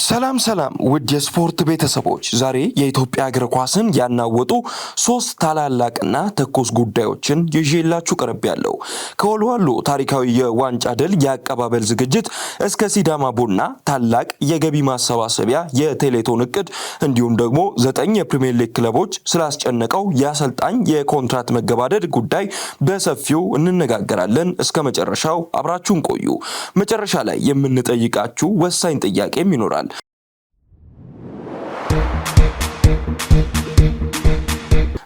ሰላም ውድ የስፖርት ቤተሰቦች ዛሬ የኢትዮጵያ እግር ኳስን ያናወጡ ሶስት ታላላቅና ትኩስ ጉዳዮችን ይዤላችሁ ቀርቤያለሁ። ከወልዋሎ ታሪካዊ የዋንጫ ድል የአቀባበል ዝግጅት እስከ ሲዳማ ቡና ታላቅ የገቢ ማሰባሰቢያ የቴሌቶን እቅድ እንዲሁም ደግሞ 9 የፕሪሚየር ሊግ ክለቦች ስላስጨነቀው የአሰልጣኝ የኮንትራት መገባደድ ጉዳይ በሰፊው እንነጋገራለን። እስከ መጨረሻው አብራችሁን ቆዩ። መጨረሻ ላይ የምንጠይቃችሁ ወሳኝ ጥያቄም ይኖራል።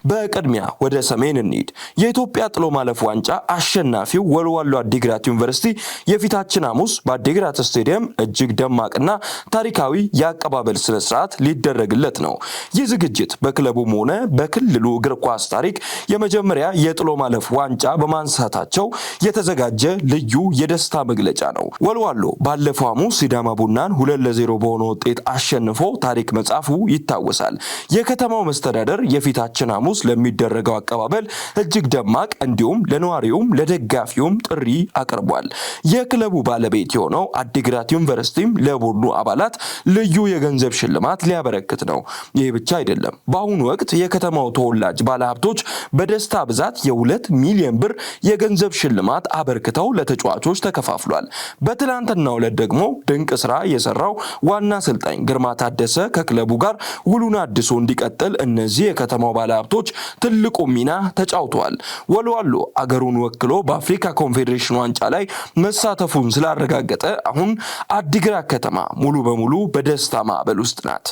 በቅድሚያ ወደ ሰሜን እንሂድ። የኢትዮጵያ ጥሎ ማለፍ ዋንጫ አሸናፊው ወልዋሎ አዲግራት ዩኒቨርሲቲ የፊታችን ሐሙስ በአዲግራት ስቴዲየም እጅግ ደማቅና ታሪካዊ የአቀባበል ስነ ስርዓት ሊደረግለት ነው። ይህ ዝግጅት በክለቡም ሆነ በክልሉ እግር ኳስ ታሪክ የመጀመሪያ የጥሎ ማለፍ ዋንጫ በማንሳታቸው የተዘጋጀ ልዩ የደስታ መግለጫ ነው። ወልዋሎ ባለፈው ሐሙስ ሲዳማ ቡናን 2-0 በሆነ ውጤት አሸንፎ ታሪክ መጻፉ ይታወሳል። የከተማው መስተዳደር የፊታችን ሐሙስ ለሚደረገው አቀባበል እጅግ ደማቅ እንዲሁም ለነዋሪውም ለደጋፊውም ጥሪ አቅርቧል። የክለቡ ባለቤት የሆነው አዲግራት ዩኒቨርሲቲም ለቡድኑ አባላት ልዩ የገንዘብ ሽልማት ሊያበረክት ነው። ይህ ብቻ አይደለም። በአሁኑ ወቅት የከተማው ተወላጅ ባለሀብቶች በደስታ ብዛት የ2 ሚሊዮን ብር የገንዘብ ሽልማት አበርክተው ለተጫዋቾች ተከፋፍሏል። በትላንትናው ዕለት ደግሞ ድንቅ ስራ የሰራው ዋና አሰልጣኝ ግርማ ታደሰ ከክለቡ ጋር ውሉን አድሶ እንዲቀጥል እነዚህ የከተማው ባለሀብቶች ትልቁ ሚና ተጫውተዋል። ወልዋሎ አገሩን ወክሎ በአፍሪካ ኮንፌዴሬሽን ዋንጫ ላይ መሳተፉን ስላረጋገጠ አሁን አዲግራት ከተማ ሙሉ በሙሉ በደስታ ማዕበል ውስጥ ናት።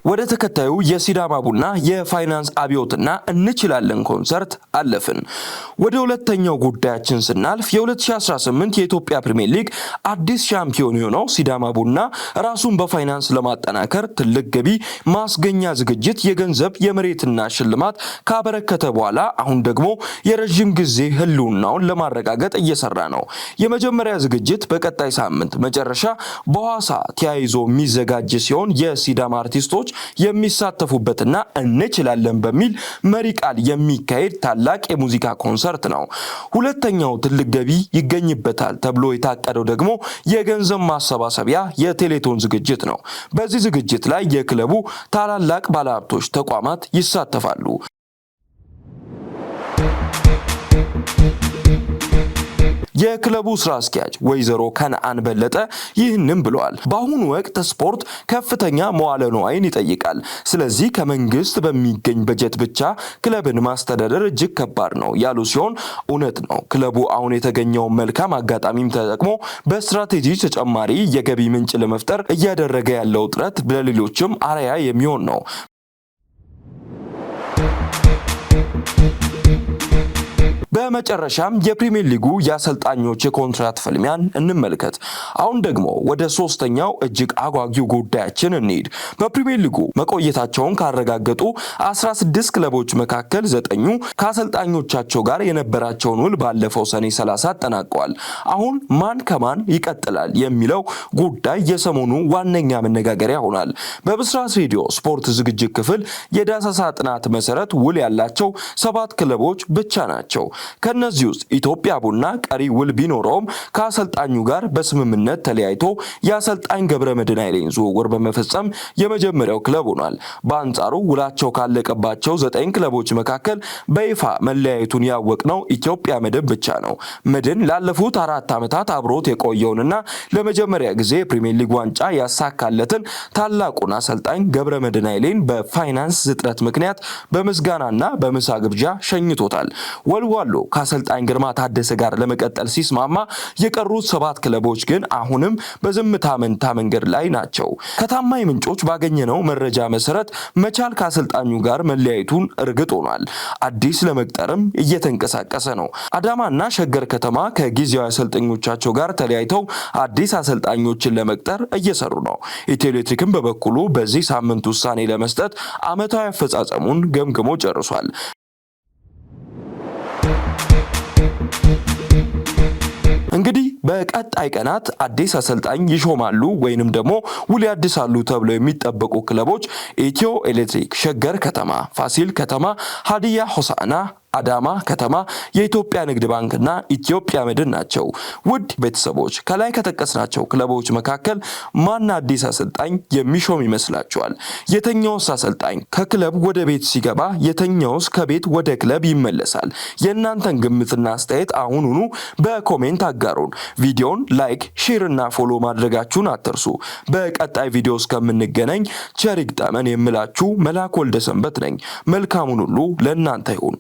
ወደ ተከታዩ የሲዳማ ቡና የፋይናንስ አብዮትና እንችላለን ኮንሰርት አለፍን። ወደ ሁለተኛው ጉዳያችን ስናልፍ የ2018 የኢትዮጵያ ፕሪሚየር ሊግ አዲስ ሻምፒዮን የሆነው ሲዳማ ቡና ራሱን በፋይናንስ ለማጠናከር ትልቅ ገቢ ማስገኛ ዝግጅት የገንዘብ የመሬትና ሽልማት ካበረከተ በኋላ አሁን ደግሞ የረጅም ጊዜ ህልውናውን ለማረጋገጥ እየሰራ ነው። የመጀመሪያ ዝግጅት በቀጣይ ሳምንት መጨረሻ በሐዋሳ ተያይዞ የሚዘጋጅ ሲሆን የሲዳማ አርቲስቶች የሚሳተፉበትና እንችላለን በሚል መሪ ቃል የሚካሄድ ታላቅ የሙዚቃ ኮንሰርት ነው። ሁለተኛው ትልቅ ገቢ ይገኝበታል ተብሎ የታቀደው ደግሞ የገንዘብ ማሰባሰቢያ የቴሌቶን ዝግጅት ነው። በዚህ ዝግጅት ላይ የክለቡ ታላላቅ ባለሀብቶች ተቋማት ይሳተፋሉ። የክለቡ ስራ አስኪያጅ ወይዘሮ ከነአን በለጠ ይህንን ብለዋል። በአሁኑ ወቅት ስፖርት ከፍተኛ መዋለ ንዋይን ይጠይቃል። ስለዚህ ከመንግስት በሚገኝ በጀት ብቻ ክለብን ማስተዳደር እጅግ ከባድ ነው ያሉ ሲሆን እውነት ነው። ክለቡ አሁን የተገኘውን መልካም አጋጣሚም ተጠቅሞ በስትራቴጂ ተጨማሪ የገቢ ምንጭ ለመፍጠር እያደረገ ያለው ጥረት ለሌሎችም አርአያ የሚሆን ነው። በመጨረሻም የፕሪሚየር ሊጉ የአሰልጣኞች የኮንትራት ፍልሚያን እንመልከት። አሁን ደግሞ ወደ ሶስተኛው እጅግ አጓጊው ጉዳያችን እንሂድ። በፕሪሚየር ሊጉ መቆየታቸውን ካረጋገጡ 16 ክለቦች መካከል 9ኙ ከአሰልጣኞቻቸው ጋር የነበራቸውን ውል ባለፈው ሰኔ 30 አጠናቀዋል። አሁን ማን ከማን ይቀጥላል የሚለው ጉዳይ የሰሞኑ ዋነኛ መነጋገሪያ ሆኗል። በብስራት ሬዲዮ ስፖርት ዝግጅት ክፍል የዳሰሳ ጥናት መሰረት ውል ያላቸው 7 ክለቦች ብቻ ናቸው። ከነዚህ ውስጥ ኢትዮጵያ ቡና ቀሪ ውል ቢኖረውም ከአሰልጣኙ ጋር በስምምነት ተለያይቶ የአሰልጣኝ ገብረመድህን ኃይሌን ዝውውር በመፈጸም የመጀመሪያው ክለብ ሆኗል። በአንጻሩ ውላቸው ካለቀባቸው 9 ክለቦች መካከል በይፋ መለያየቱን ያወቅነው ኢትዮጵያ መድን ብቻ ነው። መድን ላለፉት 4 ዓመታት አብሮት የቆየውንና ለመጀመሪያ ጊዜ የፕሪሚየር ሊግ ዋንጫ ያሳካለትን ታላቁን አሰልጣኝ ገብረመድህን ኃይሌን በፋይናንስ እጥረት ምክንያት በምስጋናና በምሳ ግብዣ ሸኝቶታል። ወልዋሎ ከአሰልጣኝ ግርማ ታደሰ ጋር ለመቀጠል ሲስማማ የቀሩት 7 ክለቦች ግን አሁንም በዝምታ መንታ መንገድ ላይ ናቸው። ከታማኝ ምንጮች ባገኘነው መረጃ መሰረት መቻል ከአሰልጣኙ ጋር መለያየቱን እርግጥ ሆኗል። አዲስ ለመቅጠርም እየተንቀሳቀሰ ነው። አዳማና ሸገር ከተማ ከጊዜያዊ አሰልጣኞቻቸው ጋር ተለያይተው አዲስ አሰልጣኞችን ለመቅጠር እየሰሩ ነው። ኢትዮ ኤሌክትሪክም በበኩሉ በዚህ ሳምንት ውሳኔ ለመስጠት ዓመታዊ አፈጻጸሙን ገምግሞ ጨርሷል። እንግዲህ በቀጣይ ቀናት አዲስ አሰልጣኝ ይሾማሉ ወይንም ደግሞ ውል ያድሳሉ ተብለው የሚጠበቁ ክለቦች ኢትዮ ኤሌክትሪክ፣ ሸገር ከተማ፣ ፋሲል ከተማ፣ ሀዲያ ሆሳዕና፣ አዳማ ከተማ፣ የኢትዮጵያ ንግድ ባንክና ኢትዮጵያ መድን ናቸው። ውድ ቤተሰቦች ከላይ ከጠቀስናቸው ክለቦች መካከል ማን አዲስ አሰልጣኝ የሚሾም ይመስላችኋል? የተኛውስ አሰልጣኝ ከክለብ ወደ ቤት ሲገባ፣ የተኛውስ ከቤት ወደ ክለብ ይመለሳል? የእናንተን ግምትና አስተያየት አሁኑኑ በኮሜንት አጋሩን። ቪዲዮን ላይክ፣ ሼር እና ፎሎ ማድረጋችሁን አትርሱ። በቀጣይ ቪዲዮ እስከምንገናኝ ቸር ይግጠመን የምላችሁ መላኩ ወልደሰንበት ነኝ። መልካሙን ሁሉ ለእናንተ ይሁን።